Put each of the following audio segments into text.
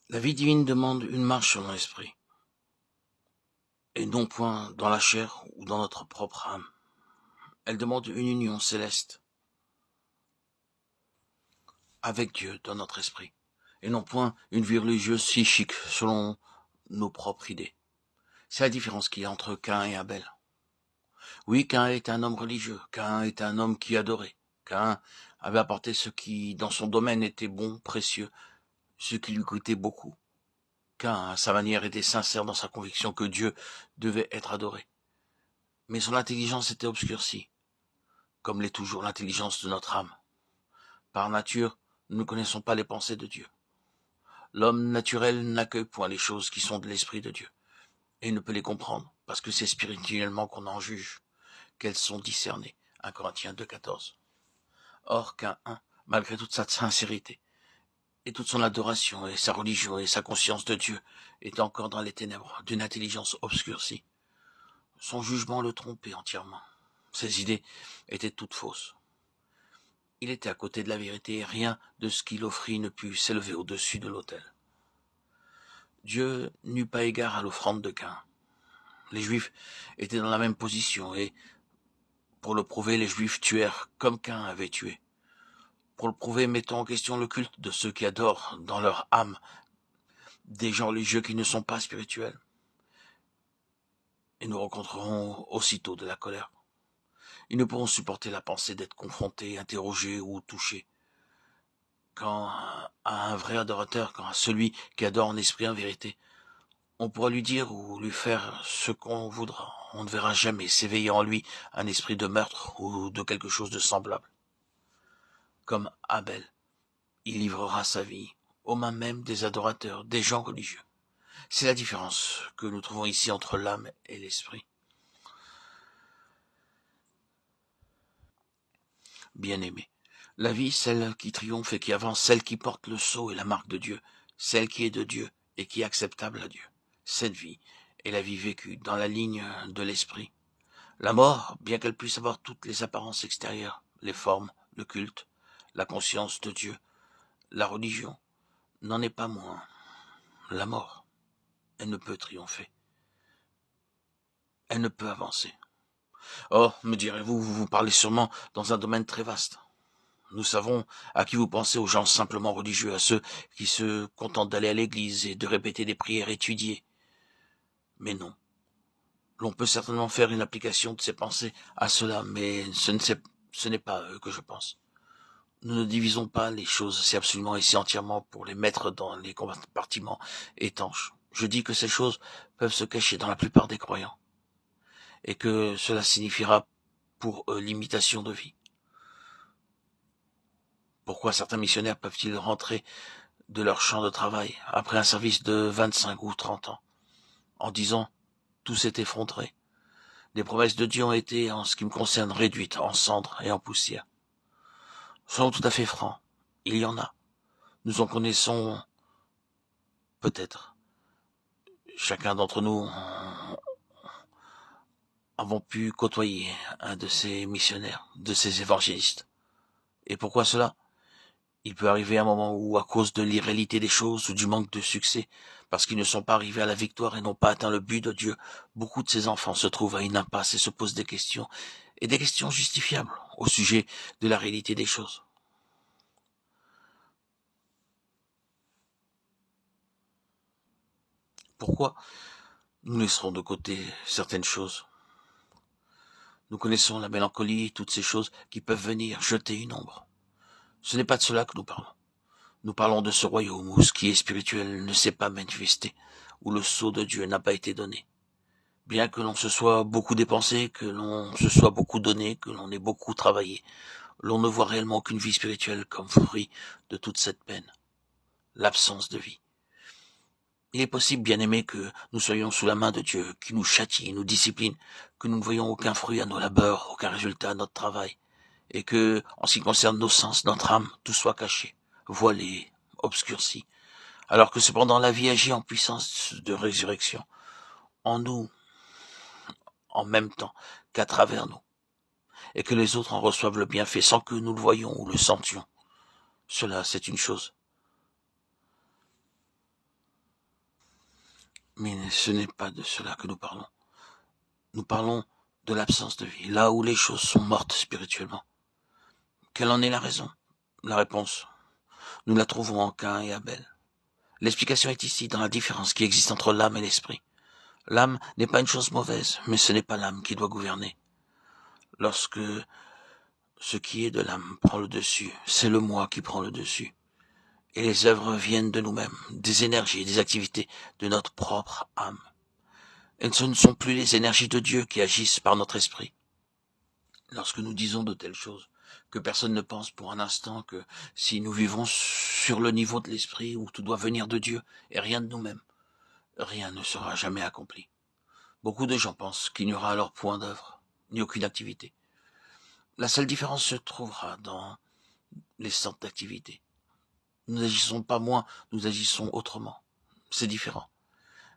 La vie divine demande une marche sur l'esprit, et non point dans la chair ou dans notre propre âme. Elle demande une union céleste avec Dieu dans notre esprit, et non point une vie religieuse psychique selon nos propres idées. C'est la différence qu'il y a entre Caïn et Abel. Oui, Caïn était un homme religieux, Caïn était un homme qui adorait, Caïn avait apporté ce qui, dans son domaine, était bon, précieux, ce qui lui coûtait beaucoup. Caïn, à sa manière, était sincère dans sa conviction que Dieu devait être adoré. Mais son intelligence était obscurcie, comme l'est toujours l'intelligence de notre âme. Par nature, nous ne connaissons pas les pensées de Dieu. L'homme naturel n'accueille point les choses qui sont de l'esprit de Dieu, et ne peut les comprendre, parce que c'est spirituellement qu'on en juge, qu'elles sont discernées. 1 Corinthiens 2,14. Or Caïn, malgré toute sa sincérité, et toute son adoration, et sa religion, et sa conscience de Dieu, était encore dans les ténèbres d'une intelligence obscurcie. Son jugement le trompait entièrement. Ses idées étaient toutes fausses. Il était à côté de la vérité et rien de ce qu'il offrit ne put s'élever au-dessus de l'autel. Dieu n'eut pas égard à l'offrande de Caïn. Les Juifs étaient dans la même position et, pour le prouver, les Juifs tuèrent comme Caïn avait tué. Pour le prouver, mettons en question le culte de ceux qui adorent dans leur âme des gens religieux qui ne sont pas spirituels. Et nous rencontrerons aussitôt de la colère. Ils ne pourront supporter la pensée d'être confrontés, interrogés ou touchés. Quand à un vrai adorateur, quand à celui qui adore en esprit en vérité, on pourra lui dire ou lui faire ce qu'on voudra. On ne verra jamais s'éveiller en lui un esprit de meurtre ou de quelque chose de semblable. Comme Abel, il livrera sa vie aux mains même des adorateurs, des gens religieux. C'est la différence que nous trouvons ici entre l'âme et l'esprit. Bien-aimé, la vie, celle qui triomphe et qui avance, celle qui porte le sceau et la marque de Dieu, celle qui est de Dieu et qui est acceptable à Dieu. Cette vie est la vie vécue dans la ligne de l'esprit. La mort, bien qu'elle puisse avoir toutes les apparences extérieures, les formes, le culte, la conscience de Dieu, la religion, n'en est pas moins. La mort, elle ne peut triompher. Elle ne peut avancer. Oh, me direz-vous, vous parlez sûrement dans un domaine très vaste. Nous savons à qui vous pensez, aux gens simplement religieux, à ceux qui se contentent d'aller à l'église et de répéter des prières étudiées. Mais non. L'on peut certainement faire une application de ces pensées à cela, mais ce n'est pas à eux que je pense. Nous ne divisons pas les choses si absolument et si entièrement pour les mettre dans les compartiments étanches. Je dis que ces choses peuvent se cacher dans la plupart des croyants, et que cela signifiera pour eux l'imitation de vie. Pourquoi certains missionnaires peuvent-ils rentrer de leur champ de travail après un service de 25 ou 30 ans, en disant « tout s'est effondré ». Les promesses de Dieu ont été, en ce qui me concerne, réduites en cendres et en poussière. Soyons tout à fait francs, il y en a. Nous en connaissons peut-être. Chacun d'entre nous avons pu côtoyer un de ces missionnaires, de ces évangélistes. Et pourquoi cela ? Il peut arriver un moment où, à cause de l'irréalité des choses ou du manque de succès, parce qu'ils ne sont pas arrivés à la victoire et n'ont pas atteint le but de Dieu, beaucoup de ces enfants se trouvent à une impasse et se posent des questions, et des questions justifiables au sujet de la réalité des choses. Pourquoi nous laisserons de côté certaines choses ? Nous connaissons la mélancolie, toutes ces choses qui peuvent venir jeter une ombre. Ce n'est pas de cela que nous parlons. Nous parlons de ce royaume où ce qui est spirituel ne s'est pas manifesté, où le sceau de Dieu n'a pas été donné. Bien que l'on se soit beaucoup dépensé, que l'on se soit beaucoup donné, que l'on ait beaucoup travaillé, l'on ne voit réellement aucune vie spirituelle comme fruit de toute cette peine. L'absence de vie. Il est possible, bien aimé, que nous soyons sous la main de Dieu, qui nous châtie, nous discipline, que nous ne voyons aucun fruit à nos labeurs, aucun résultat à notre travail, et que, en ce qui concerne nos sens, notre âme, tout soit caché, voilé, obscurci, alors que cependant la vie agit en puissance de résurrection, en nous, en même temps qu'à travers nous, et que les autres en reçoivent le bienfait sans que nous le voyions ou le sentions. Cela, c'est une chose. Mais ce n'est pas de cela que nous parlons. Nous parlons de l'absence de vie, là où les choses sont mortes spirituellement. Quelle en est la raison? La réponse, nous la trouvons en Caïn et Abel. L'explication est ici dans la différence qui existe entre l'âme et l'esprit. L'âme n'est pas une chose mauvaise, mais ce n'est pas l'âme qui doit gouverner. Lorsque ce qui est de l'âme prend le dessus, c'est le moi qui prend le dessus. Et les œuvres viennent de nous-mêmes, des énergies, des activités de notre propre âme. Et ce ne sont plus les énergies de Dieu qui agissent par notre esprit. Lorsque nous disons de telles choses, que personne ne pense pour un instant que si nous vivons sur le niveau de l'esprit où tout doit venir de Dieu et rien de nous-mêmes, rien ne sera jamais accompli. Beaucoup de gens pensent qu'il n'y aura alors point d'œuvre, ni aucune activité. La seule différence se trouvera dans les sortes d'activités. Nous n'agissons pas moins, nous agissons autrement. C'est différent.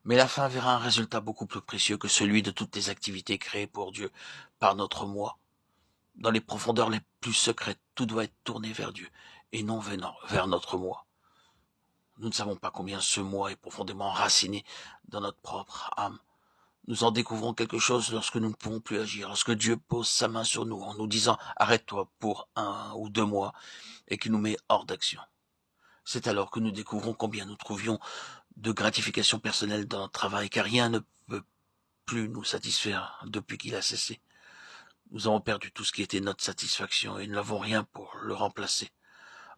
Mais la fin verra un résultat beaucoup plus précieux que celui de toutes les activités créées pour Dieu par notre moi. Dans les profondeurs les plus secrètes, tout doit être tourné vers Dieu et non vers notre moi. Nous ne savons pas combien ce moi est profondément enraciné dans notre propre âme. Nous en découvrons quelque chose lorsque nous ne pouvons plus agir, lorsque Dieu pose sa main sur nous en nous disant « arrête-toi pour 1 ou 2 mois » et qu'il nous met hors d'action. C'est alors que nous découvrons combien nous trouvions de gratification personnelle dans notre travail, car rien ne peut plus nous satisfaire depuis qu'il a cessé. Nous avons perdu tout ce qui était notre satisfaction et nous n'avons rien pour le remplacer.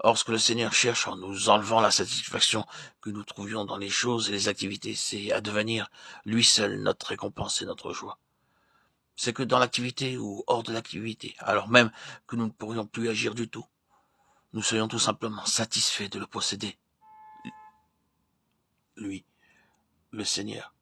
Or, ce que le Seigneur cherche en nous enlevant la satisfaction que nous trouvions dans les choses et les activités, c'est à devenir lui seul notre récompense et notre joie. C'est que dans l'activité ou hors de l'activité, alors même que nous ne pourrions plus agir du tout, nous soyons tout simplement satisfaits de le posséder, lui, le Seigneur.